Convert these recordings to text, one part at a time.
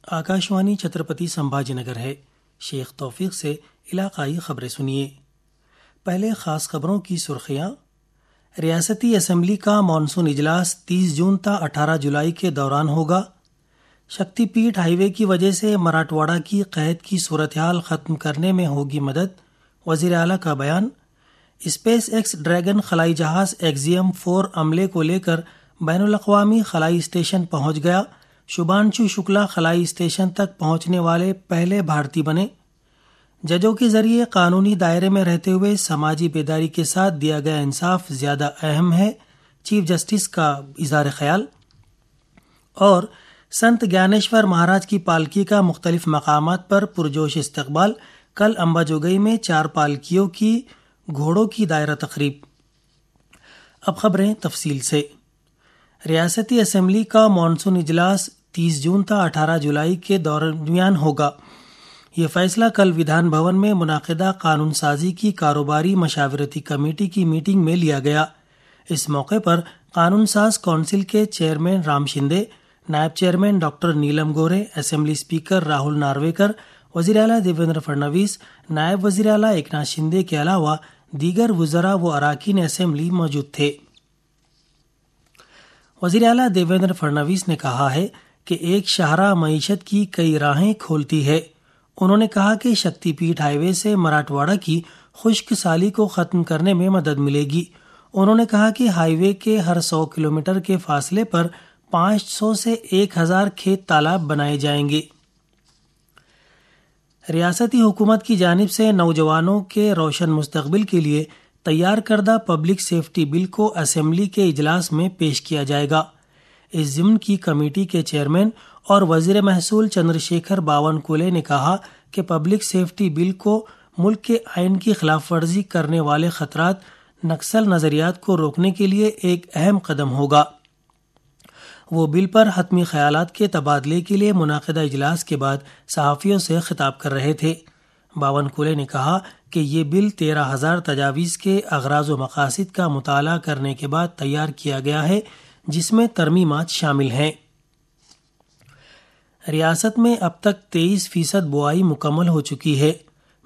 آکاشوانی چھترپتی سمبھاجی نگر ہے۔ شیخ توفیق سے علاقائی خبریں سنیے۔ پہلے خاص خبروں کی سرخیاں۔ ریاستی اسمبلی کا مانسون اجلاس 30 جون تا 18 جولائی کے دوران ہوگا۔ شکتی پیٹھ ہائی وے کی وجہ سے مراٹھواڑہ کی قحط کی صورتحال ختم کرنے میں ہوگی مدد، وزیر اعلیٰ کا بیان۔ اسپیس ایکس ڈریگن خلائی جہاز ایکزیم 4 عملے کو لے کر بین الاقوامی خلائی اسٹیشن پہنچ گیا۔ شبھانشو شکلا خلائی اسٹیشن تک پہنچنے والے پہلے بھارتی بنے۔ ججوں کے ذریعے قانونی دائرے میں رہتے ہوئے سماجی بیداری کے ساتھ دیا گیا انصاف زیادہ اہم ہے، چیف جسٹس کا اظہار خیال۔ اور سنت گیانیشور مہاراج کی پالکی کا مختلف مقامات پر پرجوش استقبال۔ کل امبا جوگئی میں 4 پالکیوں کی گھوڑوں کی دائرہ تقریب۔ اب خبریں تفصیل سے۔ ریاستی اسمبلی کا مانسون اجلاس 30 جون تا 18 جولائی کے درمیان ہوگا۔ یہ فیصلہ کل ودھان بھون میں منعقدہ قانون سازی کی کاروباری مشاورتی کمیٹی کی میٹنگ میں لیا گیا۔ اس موقع پر قانون ساز کونسل کے چیئرمین رام شندے، نائب چیئرمین ڈاکٹر نیلم گورے، اسمبلی اسپیکر راہل نارویکر، وزیر اعلیٰ دیویندر فڈنویس، نائب وزیر اعلیٰ ایکناتھ شندے کے علاوہ دیگر وزراء و اراکین اسمبلی موجود تھے۔ وزیر اعلیٰ دیویندر فڈنویس نے کہا ہے کہ ایک شاہراہ معیشت کی کئی راہیں کھولتی ہے۔ انہوں نے کہا کہ شکتی پیٹھ ہائی وے سے مراٹھواڑہ کی خشک سالی کو ختم کرنے میں مدد ملے گی۔ انہوں نے کہا کہ ہائی وے کے ہر 100 کلومیٹر کے فاصلے پر 500 سے 1000 کھیت تالاب بنائے جائیں گے۔ ریاستی حکومت کی جانب سے نوجوانوں کے روشن مستقبل کے لیے تیار کردہ پبلک سیفٹی بل کو اسمبلی کے اجلاس میں پیش کیا جائے گا۔ اس ضمن کی کمیٹی کے چیئرمین اور وزیر محصول چندر شیکھر باونکولے نے کہا کہ پبلک سیفٹی بل کو ملک کے آئین کی خلاف ورزی کرنے والے خطرات، نکسل نظریات کو روکنے کے لیے ایک اہم قدم ہوگا۔ وہ بل پر حتمی خیالات کے تبادلے کے لیے منعقدہ اجلاس کے بعد صحافیوں سے خطاب کر رہے تھے۔ باونکولے نے کہا کہ یہ بل 13,000 تجاویز کے اغراض و مقاصد کا مطالعہ کرنے کے بعد تیار کیا گیا ہے، جس میں ترمیمات شامل ہیں۔ ریاست میں اب تک 23% بوائی مکمل ہو چکی ہے۔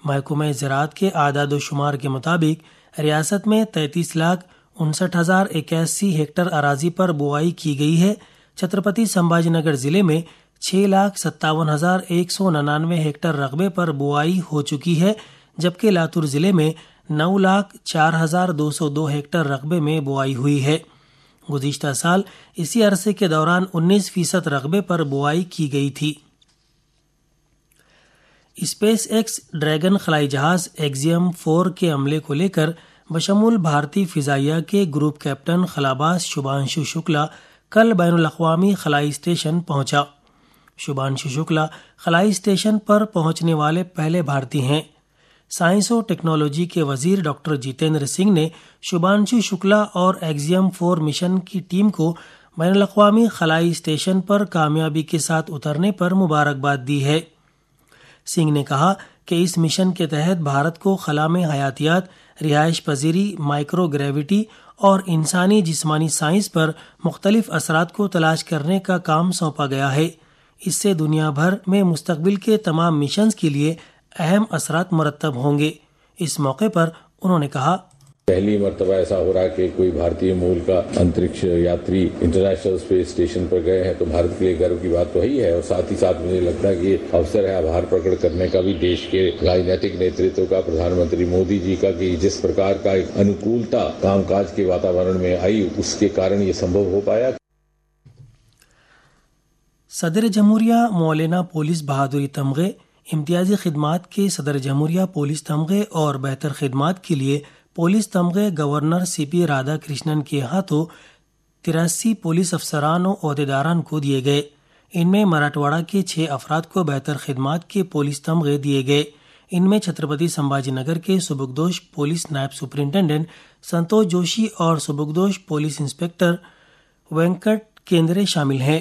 محکمہ زراعت کے اعداد و شمار کے مطابق ریاست میں 33,59,081 ہیکٹر اراضی پر بوائی کی گئی ہے۔ چھترپتی سمبھاجی نگر ضلع میں 6,57,199 ہیکٹر رقبے پر بوائی ہو چکی ہے، جبکہ لاتور ضلع میں 9,04,202 ہیکٹر رقبے میں بوائی ہوئی ہے۔ گزشتہ سال اسی عرصے کے دوران 19% رقبے پر بوائی کی گئی تھی۔ اسپیس ایکس ڈریگن خلائی جہاز ایکزیم 4 کے عملے کو لے کر بشمول بھارتی فضائیہ کے گروپ کیپٹن خلاباز شبھانشو شکلا کل بین الاقوامی خلائی اسٹیشن پہنچا۔ شبھانشو شکلا خلائی اسٹیشن پر پہنچنے والے پہلے بھارتی ہیں۔ سائنس و ٹیکنالوجی کے وزیر ڈاکٹر جتیندر سنگھ نے شبھانشو شکلا اور ایکزیم 4 مشن کی ٹیم کو بین الاقوامی خلائی اسٹیشن پر کامیابی کے ساتھ اترنے پر مبارکباد دی ہے۔ سنگھ نے کہا کہ اس مشن کے تحت بھارت کو خلا میں حیاتیات، رہائش پذیری، مائکرو گریویٹی اور انسانی جسمانی سائنس پر مختلف اثرات کو تلاش کرنے کا کام سونپا گیا ہے۔ اس سے دنیا بھر میں مستقبل کے تمام مشنز کے لیے اہم اثرات مرتب ہوں گے۔ اس موقع پر انہوں نے کہا، پہلی مرتبہ ایسا ہو رہا ہے کہ کوئی بھارتی مول کا انترکش یاتری انٹرنیشنل اسپیس اسٹیشن پر گئے ہیں، تو بھارت کے لیے گرو کی بات تو ہی ہے، اور ساتھ ہی ساتھ مجھے لگتا ہے کہ یہ اوسر ہے آبھار پرکٹ کرنے کا بھی دیش کے راجنیتک نیترتو کا، پردھان منتری مودی جی کا، کہ جس پرکار کا ایک انوکولتا کام کاج کے واتاورن میں آئی، اس کے کارن یہ سمبھو ہو پایا۔ صدر جمہوریہ مولانا پولیس بہادری تمغے، امتیازی خدمات کے صدر جمہوریہ پولیس تمغے اور بہتر خدمات کے لیے پولیس تمغے گورنر سی پی رادھا کرشنن کے ہاتھوں 83 پولیس افسران و عہدیداران کو دیے گئے۔ ان میں مراٹھواڑہ کے 6 افراد کو بہتر خدمات کے پولیس تمغے دیے گئے۔ ان میں چھترپتی سمبھاجی نگر کے سبکدوش پولیس نائب سپرنٹینڈنٹ سنتوش جوشی اور سبکدوش پولیس انسپکٹر وینکٹ کیندرے شامل ہیں۔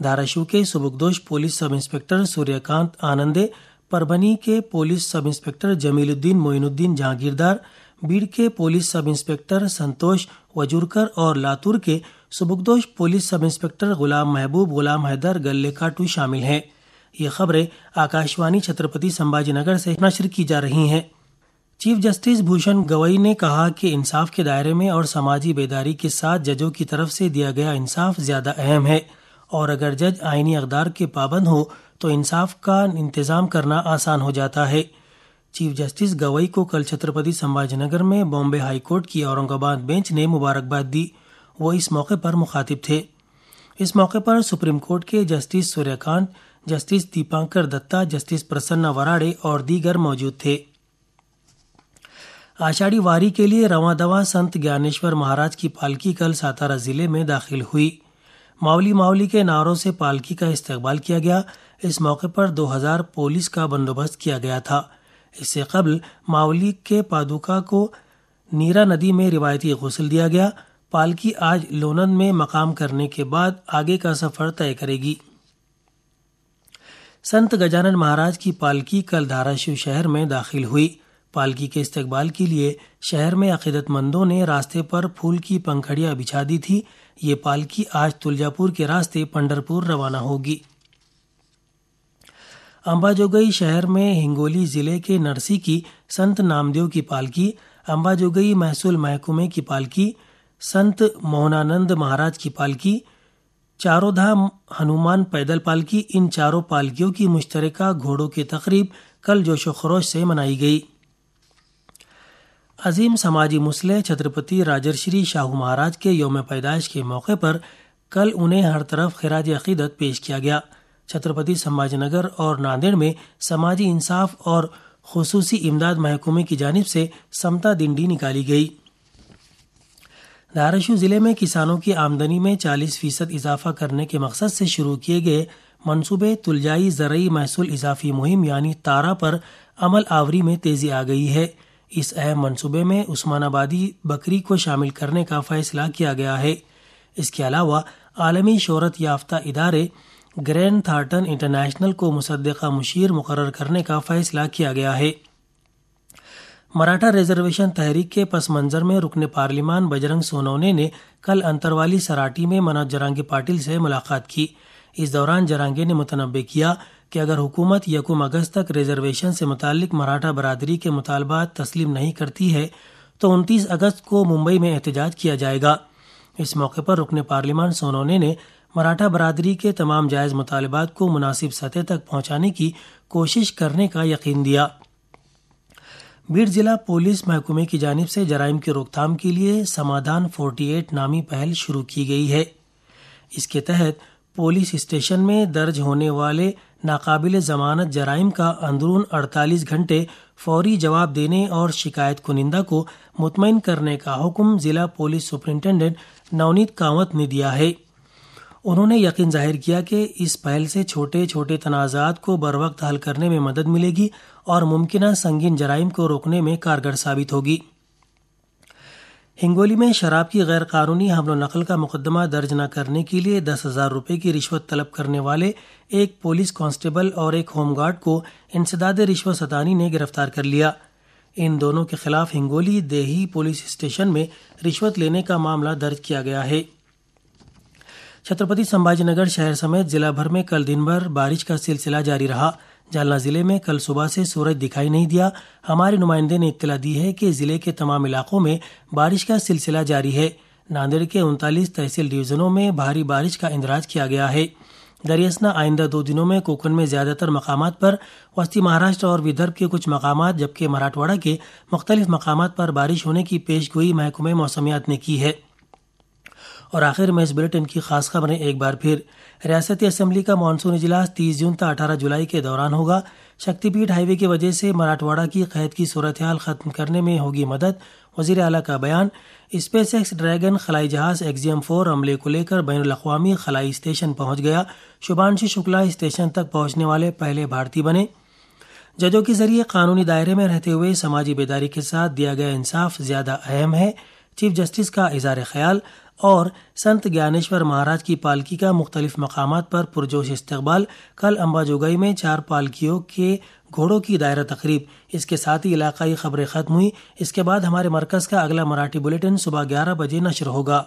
دھاراشو کے سبکدوش پولیس سب انسپکٹر سوریہ کانت آنندے، پربھنی کے پولیس سب انسپکٹر جمیل الدین معین الدین جہانگیردار، بیڑ کے پولیس سب انسپکٹر سنتوش وجورکر اور لاتور کے سبکدوش پولیس سب انسپکٹر غلام محبوب غلام حیدر گلے کاٹو شامل ہیں۔ یہ خبریں آکاشوانی چھترپتی سمبھاجی نگر سے نشر کی جا رہی ہیں۔ چیف جسٹس بھوشن گوئی نے کہا کہ انصاف کے دائرے میں اور سماجی بیداری کے ساتھ ججوں کی طرف سے دیا گیا انصاف زیادہ اہم ہے، اور اگر جج آئینی اقدار کے پابند ہو تو انصاف کا انتظام کرنا آسان ہو جاتا ہے۔ چیف جسٹس گوئی کو کل چھترپتی سمبھاجی نگر میں بامبے ہائی کورٹ کی اورنگ آباد بینچ نے مبارکباد دی۔ وہ اس موقع پر مخاطب تھے۔ اس موقع پر سپریم کورٹ کے جسٹس سوریہ کانت، جسٹس دیپانکر دتا، جسٹس پرسنا وراڑے اور دیگر موجود تھے۔ آشاڑھی واری کے لیے رواں دواں سنت گیانیشور مہاراج کی پالکی کل ساتارا ضلع میں داخل ہوئی۔ ماولی ماولی کے نعروں سے پالکی کا استقبال کیا گیا۔ اس موقع پر 2000 پولیس کا بندوبست کیا گیا تھا۔ اس سے قبل ماولی کے پادوکا کو نیرا ندی میں روایتی غسل دیا گیا۔ پالکی آج لونند میں مقام کرنے کے بعد آگے کا سفر طے کرے گی۔ سنت گجانن مہاراج کی پالکی کل دھاراشیو شہر میں داخل ہوئی۔ پالکی کے استقبال کے لیے شہر میں عقیدت مندوں نے راستے پر پھول کی پنکھڑیاں بچھا دی تھی۔ یہ پالکی آج تلجاپور کے راستے پنڈرپور روانہ ہوگی۔ امباجوگئی شہر میں ہنگولی ضلع کے نرسی کی سنت نامدیو کی پالکی، امباجوگئی محصول محکمے کی پالکی، سنت موہنانند مہاراج کی پالکی، چاروں دھام ہنومان پیدل پالکی، ان چاروں پالکیوں کی مشترکہ گھوڑوں کی تقریب کل جوش و خروش سے منائی گئی۔ عظیم سماجی مصلح چھترپتی راجرشری شاہو مہاراج کے یوم پیدائش کے موقع پر کل انہیں ہر طرف خراج عقیدت پیش کیا گیا۔ چھترپتی سمبھاجی نگر اور ناندیڑ میں سماجی انصاف اور خصوصی امداد محکمے کی جانب سے سمتا ڈنڈی نکالی گئی۔ دھاراشیو ضلع میں کسانوں کی آمدنی میں 40% اضافہ کرنے کے مقصد سے شروع کیے گئے منصوبے تلجائی زرعی محصول اضافی مہم یعنی تارا پر عمل آوری میں تیزی آ گئی ہے۔ اس اہم منصوبے میں عثمان آبادی بکری کو شامل کرنے کا فیصلہ کیا گیا ہے۔ اس کے علاوہ عالمی شہرت یافتہ ادارے گرینڈ تھارٹن انٹرنیشنل کو مصدقہ مشیر مقرر کرنے کا فیصلہ کیا گیا ہے۔ مراٹھا ریزرویشن تحریک کے پس منظر میں رکن پارلیمان بجرنگ سونونے نے کل انتروالی سراٹی میں منوج جرانگے پاٹل سے ملاقات کی۔ اس دوران جرانگے نے متنبہ کیا کہ اگر حکومت 1 اگست تک ریزرویشن سے متعلق مراٹھا برادری کے مطالبات تسلیم نہیں کرتی ہے تو 29 اگست کو ممبئی میں احتجاج کیا جائے گا۔ اس موقع پر رکن پارلیمان سونونے نے مراٹھا برادری کے تمام جائز مطالبات کو مناسب سطح تک پہنچانے کی کوشش کرنے کا یقین دیا۔ بیڑ ضلع پولیس محکمے کی جانب سے جرائم کی روک تھام کے لیے سمادھان 48 نامی پہل شروع کی گئی ہے۔ اس کے تحت پولیس اسٹیشن میں درج ہونے والے ناقابل ضمانت جرائم کا اندرون 48 گھنٹے فوری جواب دینے اور شکایت کنندہ کو مطمئن کرنے کا حکم ضلع پولیس سپرنٹینڈنٹ نونیت کاوت نے دیا ہے۔ انہوں نے یقین ظاہر کیا کہ اس پہل سے چھوٹے چھوٹے تنازعات کو بروقت حل کرنے میں مدد ملے گی اور ممکنہ سنگین جرائم کو روکنے میں کارگر ثابت ہوگی۔ ہنگولی میں شراب کی غیر قانونی حمل و نقل کا مقدمہ درج نہ کرنے کے لیے 10,000 روپے کی رشوت طلب کرنے والے ایک پولیس کانسٹیبل اور ایک ہوم گارڈ کو انسداد رشوت ستانی نے گرفتار کر لیا۔ ان دونوں کے خلاف ہنگولی دیہی پولیس اسٹیشن میں رشوت لینے کا معاملہ درج کیا گیا ہے۔ چھترپتی سمبھاجی نگر شہر سمیت ضلع بھر میں کل دن بھر بارش کا سلسلہ جاری رہا۔ جالنا ضلع میں کل صبح سے سورج دکھائی نہیں دیا۔ ہمارے نمائندے نے اطلاع دی ہے کہ ضلع کے تمام علاقوں میں بارش کا سلسلہ جاری ہے۔ ناندیڑ کے 39 تحصیل ڈویژنوں میں بھاری بارش کا اندراج کیا گیا ہے۔ دریاسنا آئندہ 2 دنوں میں کوکن میں زیادہ تر مقامات پر، وسطی مہاراشٹر اور ودربھ کے کچھ مقامات جبکہ مراٹھواڑہ کے مختلف مقامات پر بارش ہونے کی پیش گوئی محکمہ موسمیات نے کی ہے۔ اور آخر میں اس بلیٹن کی خاص خبریں ایک بار پھر۔ ریاستی اسمبلی کا مانسون اجلاس 30 جون تا 18 جولائی کے دوران ہوگا۔ شکتی پیٹھ ہائی وے کی وجہ سے مراٹھواڑہ کی قحط کی صورتحال ختم کرنے میں ہوگی مدد، وزیر اعلیٰ کا بیان۔ اسپیس ایکس ڈریگن خلائی جہاز ایکزیم 4 عملے کو لے کر بین الاقوامی خلائی اسٹیشن پہنچ گیا۔ شبھانشو شکلا اسٹیشن تک پہنچنے والے پہلے بھارتی بنے۔ ججوں کے ذریعے قانونی دائرے میں رہتے ہوئے سماجی بیداری کے ساتھ دیا گیا انصاف زیادہ اہم ہے، چیف جسٹس کا اظہار خیال۔ اور سنت گیانیشور مہاراج کی پالکی کا مختلف مقامات پر پرجوش استقبال۔ کل امباجوگئی میں 4 پالکیوں کے گھوڑوں کی دائرہ تقریب۔ اس کے ساتھ ہی علاقائی خبریں ختم ہوئی۔ اس کے بعد ہمارے مرکز کا اگلا مراٹھی بلیٹن صبح 11 بجے نشر ہوگا۔